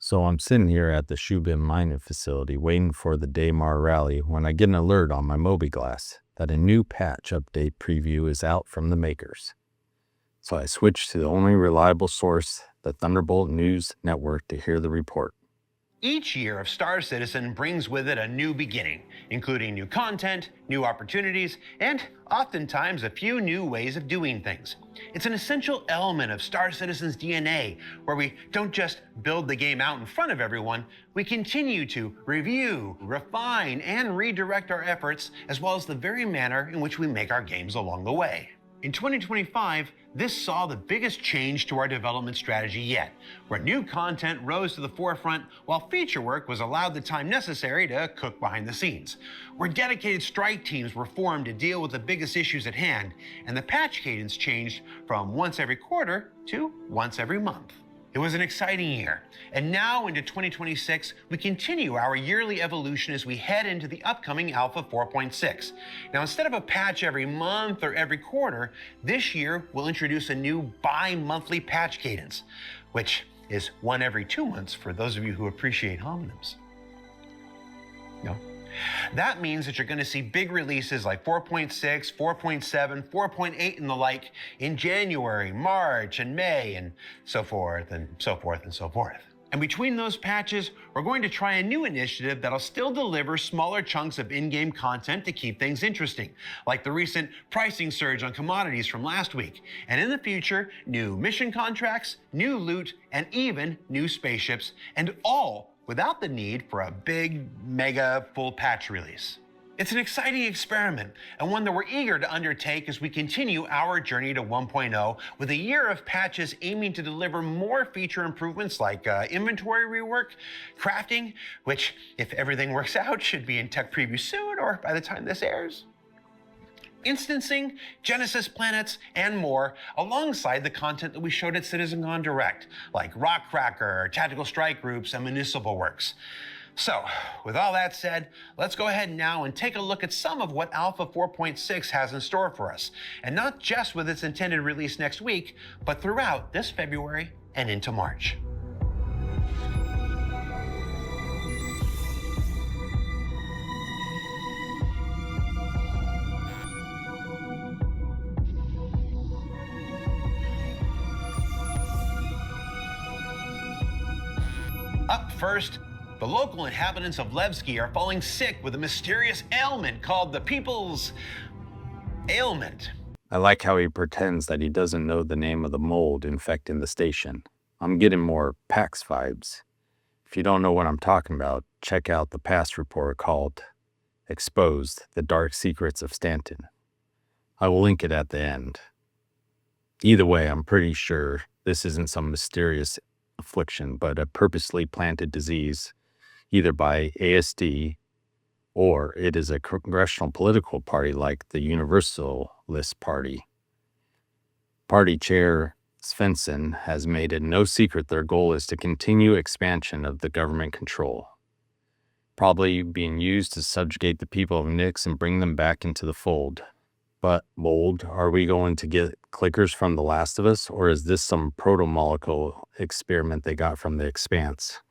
So I'm sitting here at the Shubin mining facility waiting for the Daymar rally when I get an alert on my Mobiglass that a new patch update preview is out from the makers. So I switch to the only reliable source, the Thunderbolt News Network, to hear the report. Each year of Star Citizen brings with it a new beginning, including new content, new opportunities, and oftentimes a few new ways of doing things. It's an essential element of Star Citizen's DNA, where we don't just build the game out in front of everyone, we continue to review, refine, and redirect our efforts, as well as the very manner in which we make our games along the way. In 2025, this saw the biggest change to our development strategy yet, where new content rose to the forefront while feature work was allowed the time necessary to cook behind the scenes, where dedicated strike teams were formed to deal with the biggest issues at hand, and the patch cadence changed from once every quarter to once every month. It was an exciting year, and now into 2026, we continue our yearly evolution as we head into the upcoming Alpha 4.6. Now, instead of a patch every month or every quarter, this year we'll introduce a new bi-monthly patch cadence, which is one every 2 months for those of you who appreciate homonyms. No? That means that you're going to see big releases like 4.6, 4.7, 4.8 and the like in January, March, and May, and so forth, and so forth, and so forth. And between those patches, we're going to try a new initiative that'll still deliver smaller chunks of in-game content to keep things interesting, like the recent pricing surge on commodities from last week. And in the future, new mission contracts, new loot, and even new spaceships, and all without the need for a big, mega, full patch release. It's an exciting experiment, and one that we're eager to undertake as we continue our journey to 1.0 with a year of patches aiming to deliver more feature improvements like inventory rework, crafting, which, if everything works out, should be in tech preview soon or by the time this airs, instancing, Genesis planets, and more, alongside the content that we showed at CitizenCon Direct, like Rock Cracker, Tactical Strike Groups, and Municipal Works. So, with all that said, let's go ahead now and take a look at some of what Alpha 4.6 has in store for us, and not just with its intended release next week, but throughout this February and into March. Up first, the local inhabitants of Levski are falling sick with a mysterious ailment called the People's Ailment. I like how he pretends that he doesn't know the name of the mold infecting the station. I'm getting more PAX vibes. If you don't know what I'm talking about, check out the past report called Exposed: The Dark Secrets of Stanton. I will link it at the end. Either way, I'm pretty sure this isn't some mysterious affliction, but a purposely planted disease, either by ASD or it is a congressional political party like the Universalist Party. Party Chair Svensson has made it no secret their goal is to continue expansion of the government control, probably being used to subjugate the people of Nyx and bring them back into the fold. But, mold, are we going to get clickers from The Last of Us, or is this some proto-molecule experiment they got from the Expanse?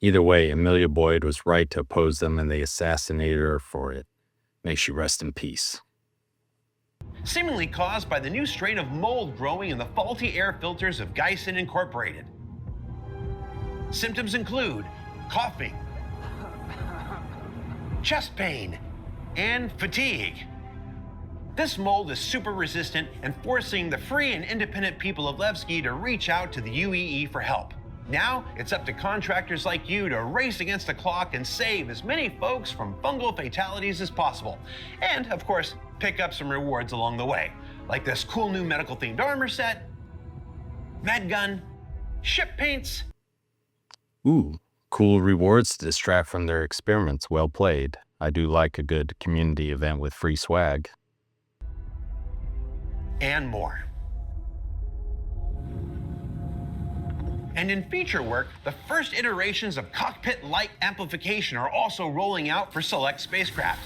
Either way, Amelia Boyd was right to oppose them, and they assassinated her for it. May she rest in peace. Seemingly caused by the new strain of mold growing in the faulty air filters of Geisen Incorporated. Symptoms include coughing, chest pain, and fatigue. This mold is super resistant and forcing the free and independent people of Levski to reach out to the UEE for help. Now, it's up to contractors like you to race against the clock and save as many folks from fungal fatalities as possible. And, of course, pick up some rewards along the way, like this cool new medical-themed armor set, med gun, ship paints. Ooh, cool rewards to distract from their experiments. Well played. I do like a good community event with free swag. And more. And in feature work, the first iterations of cockpit light amplification are also rolling out for select spacecraft.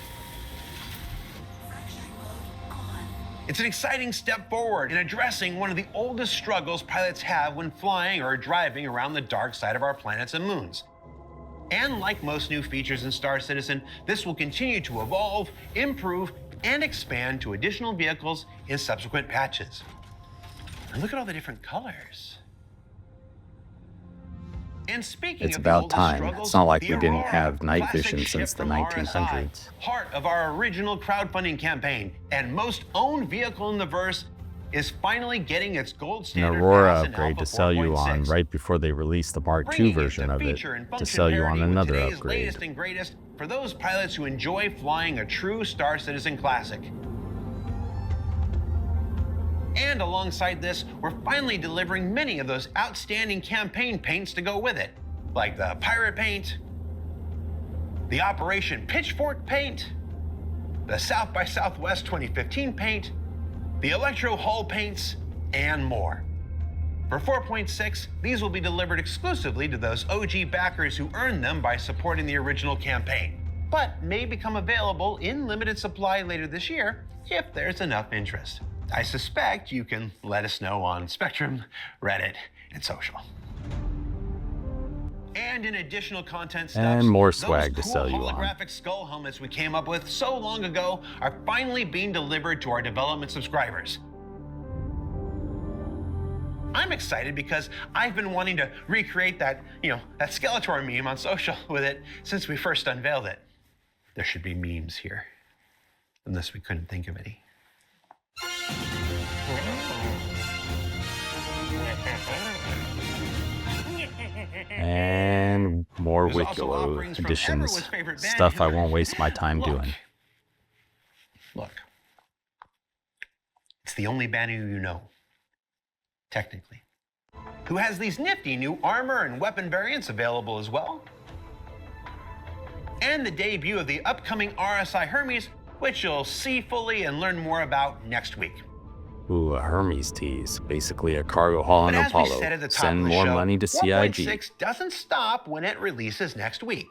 It's an exciting step forward in addressing one of the oldest struggles pilots have when flying or driving around the dark side of our planets and moons. And like most new features in Star Citizen, this will continue to evolve, improve, and expand to additional vehicles in subsequent patches. And look at all the different colors. And speaking It's of the about oldest time. struggles, It's not like the we didn't Aurora, have night classic vision ship since the from RSI, 1900s. heart of our original crowdfunding campaign and most owned vehicle in the verse, is finally getting its gold An standard Aurora pass in upgrade Alpha to sell you on 4.6. right before they released the Mark II Bringing version the of it feature and to function sell you on parity with another today's upgrade. latest and greatest for those pilots who enjoy flying a true Star Citizen classic. And alongside this, we're finally delivering many of those outstanding campaign paints to go with it, like the Pirate paint, the Operation Pitchfork paint, the South by Southwest 2015 paint, the Electro Hull paints, and more. For 4.6, these will be delivered exclusively to those OG backers who earned them by supporting the original campaign, but may become available in limited supply later this year if there's enough interest. I suspect you can let us know on Spectrum, Reddit, and social. And in additional content stuff, And more those swag to cool sell you on. holographic skull helmets we came up with so long ago are finally being delivered to our development subscribers. I'm excited because I've been wanting to recreate that Skeletor meme on social with it since we first unveiled it. There should be memes here, unless we couldn't think of any. And more There's also Wikilo offerings from editions. everyone's favorite band, Stuff I Hitler. won't waste my time doing. Look. It's the only band who you know, technically, who has these nifty new armor and weapon variants available as well. And the debut of the upcoming RSI Hermes, which you'll see fully and learn more about next week. Ooh, a Hermes tease. Basically a cargo haul in But as we Apollo. said at the top Send of the more show, money to CIG. 4.6 doesn't stop when it releases next week.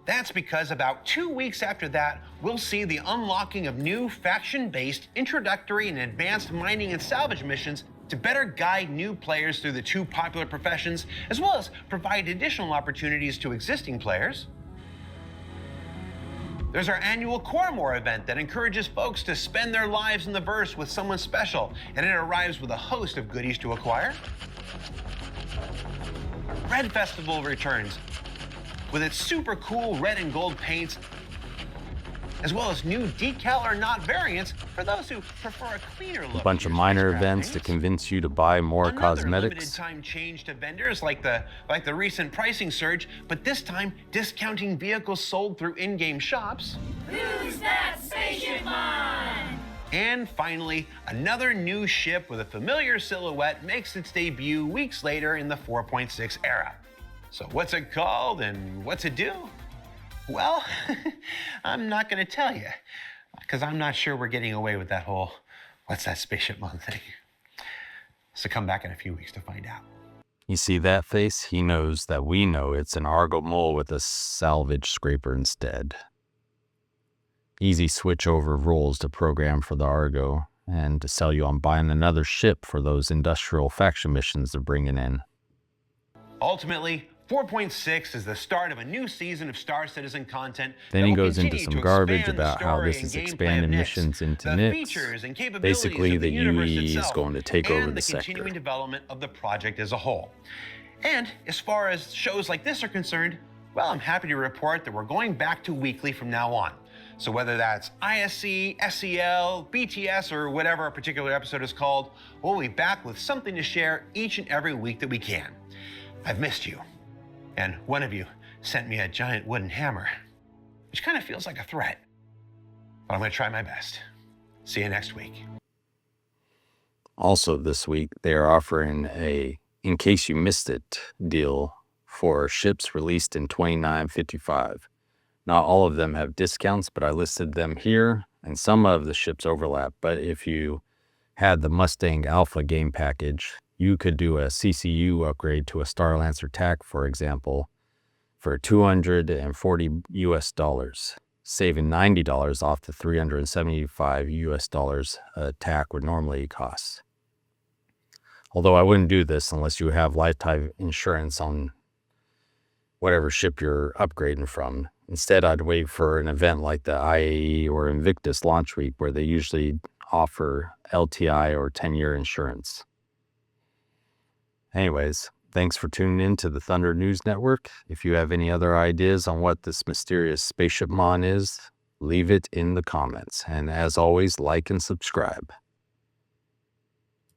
That's because about 2 weeks after that, we'll see the unlocking of new faction-based introductory and advanced mining and salvage missions to better guide new players through the two popular professions, as well as provide additional opportunities to existing players. There's our annual Coremore event that encourages folks to spend their lives in the verse with someone special, and it arrives with a host of goodies to acquire. Red Festival returns with its super cool red and gold paints, as well as new decal or not variants for those who prefer a cleaner look. A bunch to of your minor spacecraft events to paints. convince you to buy more Another cosmetics. limited time change to vendors like the recent pricing surge, but this time discounting vehicles sold through in-game shops. Who's that spaceship on? And finally, another new ship with a familiar silhouette makes its debut weeks later in the 4.6 era. So what's it called and what's it do? Well, I'm not going to tell you, because I'm not sure we're getting away with that whole what's that spaceship on thing. So come back in a few weeks to find out. You see that face? He knows that we know it's an Argo mole with a salvage scraper instead. Easy switch over roles to program for the Argo and to sell you on buying another ship for those industrial faction missions they're bringing in. Ultimately, 4.6 is the start of a new season of Star Citizen content. Then that he will goes into continue some to garbage expand the about how story this and is gameplay of expanding Nyx, missions into the Nyx. features and capabilities Basically, of the the universe UE is itself, going to take over and the sector. continuing development of the project as a whole. And as far as shows like this are concerned, well, I'm happy to report that we're going back to weekly from now on. So whether that's ISC, SEL, BTS, or whatever a particular episode is called, we'll be back with something to share each and every week that we can. I've missed you. And one of you sent me a giant wooden hammer, which kind of feels like a threat. But I'm going to try my best. See you next week. Also this week, they are offering a in case you missed it deal for ships released in 2955. Not all of them have discounts, but I listed them here, and some of the ships overlap. But if you had the Mustang Alpha game package, you could do a CCU upgrade to a Starlancer TAC, for example, for $240 US. saving $90 off the $375 US a tack would normally cost. Although I wouldn't do this unless you have lifetime insurance on whatever ship you're upgrading from. Instead, I'd wait for an event like the IAE or Invictus launch week where they usually offer LTI or 10-year insurance. Anyways, thanks for tuning in to the Thunder News Network. If you have any other ideas on what this mysterious spaceship mon is, leave it in the comments. And as always, like and subscribe.